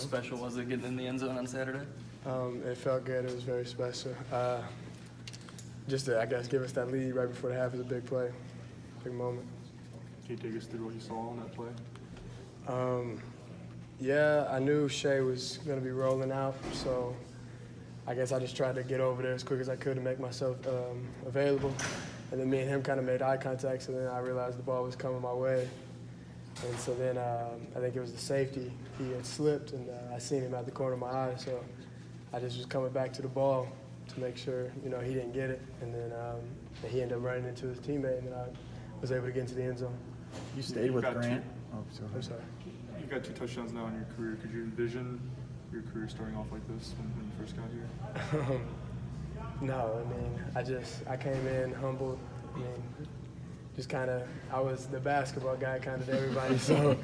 special was it getting in the end zone on Saturday? It felt good. It was very special. Just to, I guess, give us that lead right before the half is a big play, big moment. Can you take us through what you saw on that play? Yeah, I knew Shea was going to be rolling out, so I guess I just tried to get over there as quick as I could to make myself available. And then me and him kind of made eye contact, so then I realized the ball was coming my way. And so then I think it was the safety. He had slipped, and I seen him at the corner of my eye, so I just was coming back to the ball to make sure, he didn't get it. And then he ended up running into his teammate, and then I was able to get into the end zone. You stayed with Grant. I'm sorry. You've got 2 touchdowns now in your career. Could you envision your career starting off like this when you first got here? No, I came in humbled. Just kind of, I was the basketball guy kind of to everybody. So,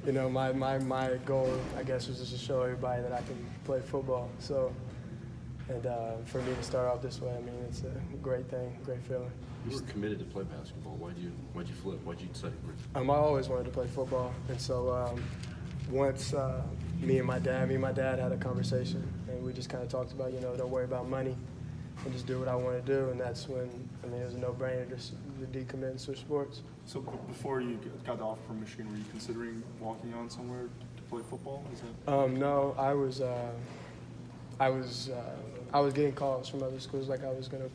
my goal, I guess, was just to show everybody that I can play football. So, and for me to start off this way, it's a great thing, great feeling. You were committed to play basketball. Why'd you flip? Why'd you decide? I always wanted to play football, and so once me and my dad had a conversation, and we just kind of talked about, don't worry about money, and just do what I want to do, and that's when it was a no-brainer just to decommit and switch sports. So before you got the offer from Michigan, were you considering walking on somewhere to play football? No, I was getting calls from other schools, like I was gonna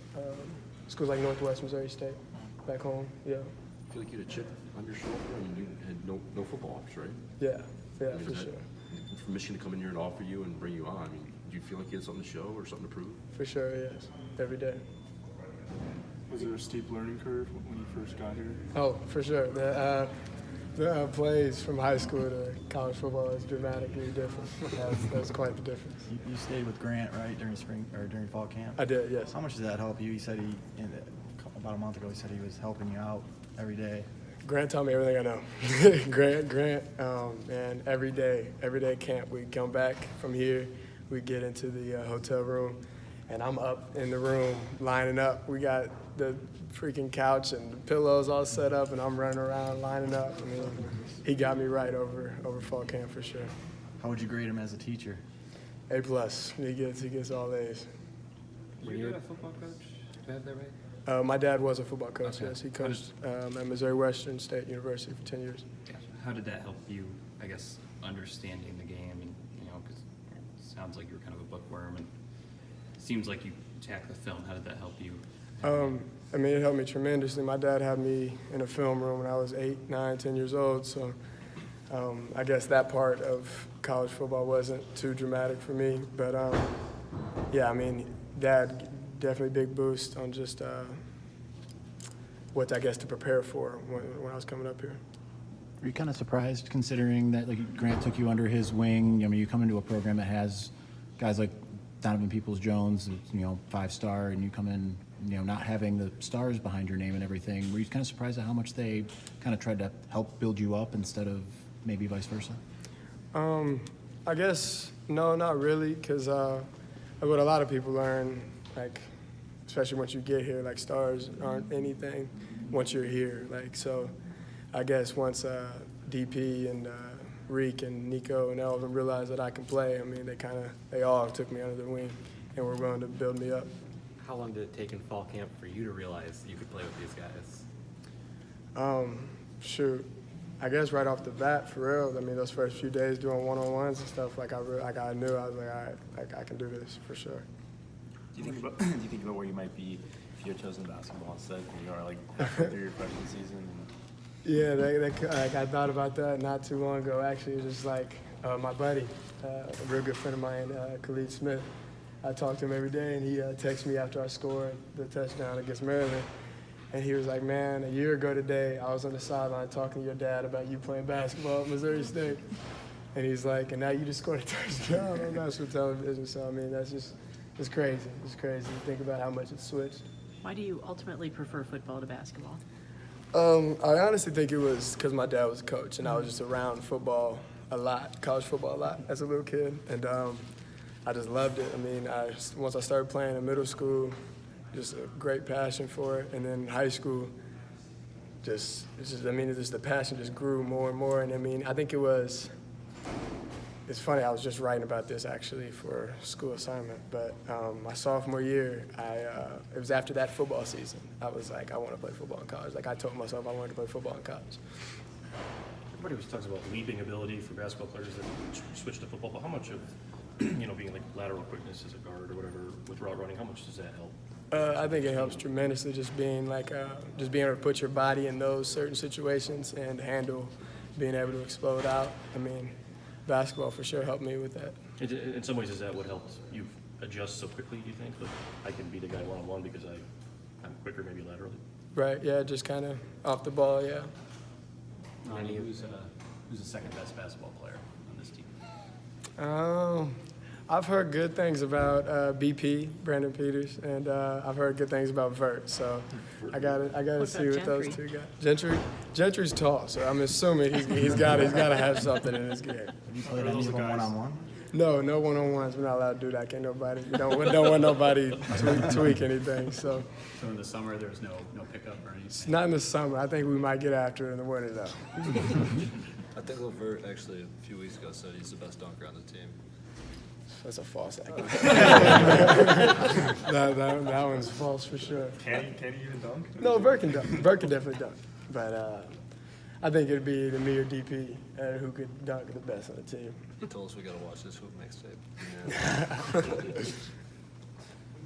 schools like Northwest Missouri State back home. Yeah. I feel like you had a chip on your shoulder. You had no football offers, right? Yeah, for sure. For Michigan to come in here and offer you and bring you on, do you feel like you had something to show or something to prove? For sure, yes. Every day. Was there a steep learning curve when you first got here? Oh, for sure. The plays from high school to college football is dramatically different. That's quite the difference. You stayed with Grant, right, during spring or during fall camp? I did, yes. How much does that help you? He said about a month ago, he said he was helping you out every day. Grant taught me everything I know. Grant, and every day camp, we come back from here, we get into the hotel room, and I'm up in the room lining up. We got the freaking couch and the pillows all set up, and I'm running around lining up. He got me right over fall camp for sure. How would you grade him as a teacher? A+. He gets all A's. Were you a football coach? Do I have that right? My dad was a football coach, Okay. yes. He coached at Missouri Western State University for 10 years. Gotcha. How did that help you, I guess, understanding the game? And, because it sounds like you were kind of a bookworm, and it seems like you attacked the film. How did that help you? It helped me tremendously. My dad had me in a film room when I was 8, 9, 10 years old, so I guess that part of college football wasn't too dramatic for me. But, Dad definitely big boost on just what I guess to prepare for when I was coming up here. Are you kind of surprised considering that Grant took you under his wing? You come into a program that has guys like Donovan Peoples-Jones, 5-star, and you come in, not having the stars behind your name and everything. Were you kind of surprised at how much they kind of tried to help build you up instead of maybe vice versa? I guess no, not really, because what a lot of people learn, especially once you get here, stars aren't anything once you're here. So I guess once DP and Reek and Nico and Elvin realized that I can play, they all took me under their wing and were willing to build me up. How long did it take in fall camp for you to realize you could play with these guys? Shoot, I guess right off the bat, for real. Those first few days doing one-on-ones and stuff, I knew I was all right, I can do this for sure. Do you think about where you might be if you had chosen basketball instead when you are halfway through your freshman season? Yeah, I thought about that not too long ago. Actually, it was just my buddy, a real good friend of mine, Khalid Smith. I talk to him every day, and he texts me after I scored the touchdown against Maryland. And he was like, man, a year ago today, I was on the sideline talking to your dad about you playing basketball at Missouri State. And he's like, and now you just scored a touchdown on national television. So, that's just, it's crazy. It's crazy to think about how much it's switched. Why do you ultimately prefer football to basketball? I honestly think it was because my dad was a coach, and I was just around football a lot, college football a lot as a little kid. And I just loved it. Once I started playing in middle school, just a great passion for it. And then in high school, the passion just grew more and more. And I think it was it's funny, I was just writing about this actually for school assignment, but my sophomore year, it was after that football season. I was like, I want to play football in college. Like I told myself I wanted to play football in college. Everybody always talks about leaping ability for basketball players that switch to football, but how much of, being like lateral quickness as a guard or whatever with route running, how much does that help? I think it helps tremendously just being able to put your body in those certain situations and handle being able to explode out. I mean, basketball for sure helped me with that. In some ways, is that what helped you adjust so quickly, do you think? Like, I can beat a guy one-on-one because I'm quicker maybe laterally? Right, yeah, just kind of off the ball, yeah. Ronnie, who's the second best basketball player on this team? I've heard good things about BP, Brandon Peters, and I've heard good things about Vert. So I gotta see what those two got. Gentry's tall, so I'm assuming he's got to have something in his game. Have you played any of them one-on-one? No one-on-ones. We're not allowed to do that. Can't nobody. We don't want nobody tweak anything. So in the summer, there's no pickup or anything? not in the summer. I think we might get after it in the winter though. I think Levert actually a few weeks ago said he's the best dunker on the team. That's a false accusation. that one's false for sure. Can he even dunk? No, Vert can dunk. Vert can definitely dunk. But I think it'd be either me or DP who could dunk the best on the team. He told us we got to watch this hoop mixtape.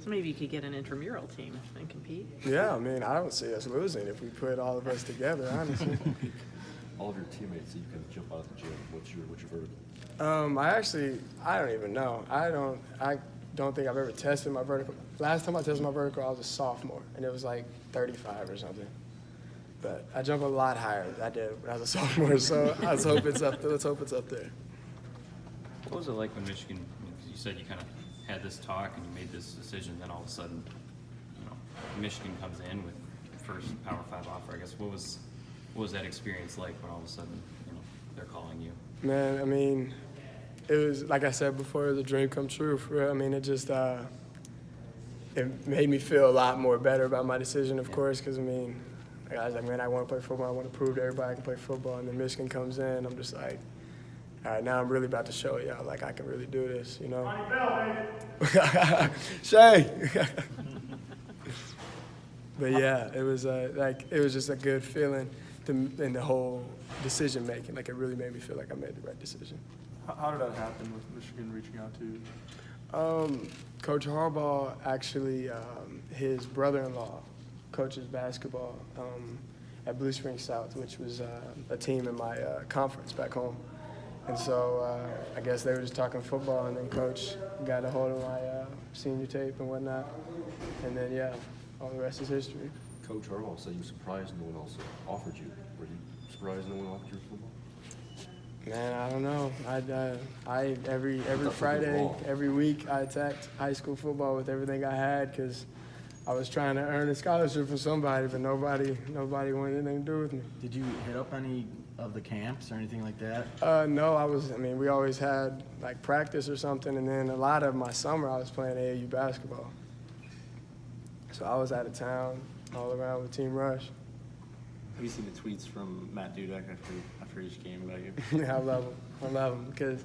So maybe you could get an intramural team and compete. Yeah, I mean, I don't see us losing if we put all of us together, honestly. All of your teammates that you can jump out of the gym. What's your verdict? I don't even know. I don't think I've ever tested my vertical. Last time I tested my vertical, I was a sophomore, and it was like 35 or something. But I jump a lot higher than I did when I was a sophomore, so let's hope it's up there. Let's hope it's up there. What was it like when Michigan, you said you kind of had this talk and you made this decision, then all of a sudden, Michigan comes in with first Power 5 offer, I guess. What was that experience like when all of a sudden, they're calling you? Man, I mean, it was, like I said before, it was a dream come true. For real. I mean, it just, it made me feel a lot more better about my decision, of course, because, I mean, I was like, man, I want to play football. I want to prove to everybody I can play football. And then Michigan comes in, I'm just like, all right, now I'm really about to show y'all, like, I can really do this, Ronnie Bell, baby. Shay. But, yeah, it was, it was just a good feeling in the whole decision making. Like, it really made me feel like I made the right decision. How did that happen with Michigan reaching out to you? Coach Harbaugh, actually, his brother-in-law coaches basketball at Blue Springs South, which was a team in my conference back home. And so I guess they were just talking football, and then Coach got a hold of my senior tape and whatnot. And then, yeah, all the rest is history. Coach Harbaugh said you were surprised no one else offered you. Were you surprised no one offered you football? Man, I don't know. I every Friday, every week, I attacked high school football with everything I had because I was trying to earn a scholarship from somebody, but nobody wanted anything to do with me. Did you hit up any of the camps or anything like that? No, we always had like practice or something, and then a lot of my summer I was playing AAU basketball. So I was out of town all around with Team Rush. Have you seen the tweets from Matt Dudek after each game about you? Yeah, I love him because,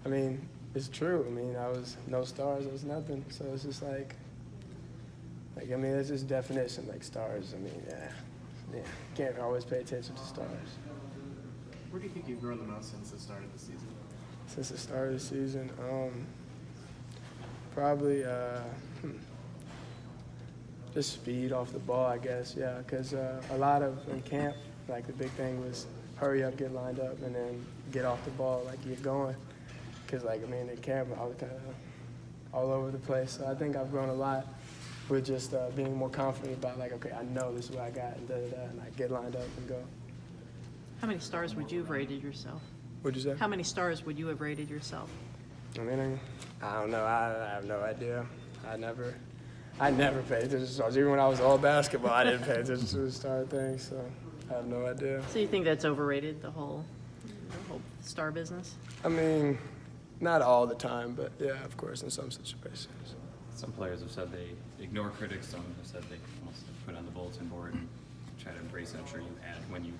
I mean, it's true. I mean, I was no stars, I was nothing. So it's just like I mean, it's just definition, like stars. I mean, yeah, can't always pay attention to stars. Where do you think you've grown the most since the start of the season? Since the start of the season, probably just speed off the ball, I guess, yeah, because a lot of in camp, like the big thing was hurry up, get lined up, and then get off the ball, like get going. Because, like, I mean, in camp, I was kind of all over the place. So I think I've grown a lot with just being more confident about, like, okay, I know this is what I got, and and I get lined up and go. How many stars would you have rated yourself? What'd you say? How many stars would you have rated yourself? I mean, I don't know. I have no idea. I never paid attention to stars. Even when I was all basketball, I didn't pay attention to the star thing, so I have no idea. So you think that's overrated, the whole star business? I mean, not all the time, but yeah, of course, in some situations. Some players have said they ignore critics. Some have said they almost put on the bulletin board and try to embrace it. I'm sure you had when you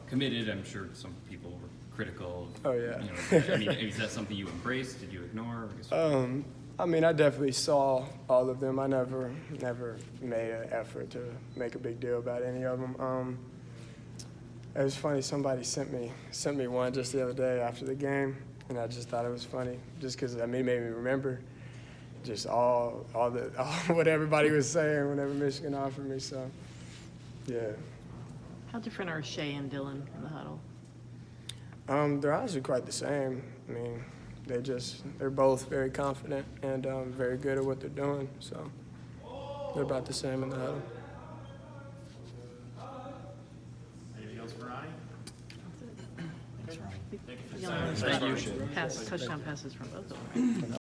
committed. I'm sure some people were critical? Oh, yeah. You know, I mean, is that something you embraced? Did you ignore? I guess- I mean, I definitely saw all of them. I never made an effort to make a big deal about any of them. It was funny. Somebody sent me one just the other day after the game, and I just thought it was funny, just because it made me remember just all what everybody was saying whenever Michigan offered me. So, yeah. How different are Shea and Dylan in the huddle? They're honestly quite the same. I mean, they're both very confident and very good at what they're doing. So they're about the same in the huddle. Anything else for Ronnie? Thanks, Ronnie. The only ones that touchdown passes from both of them, right?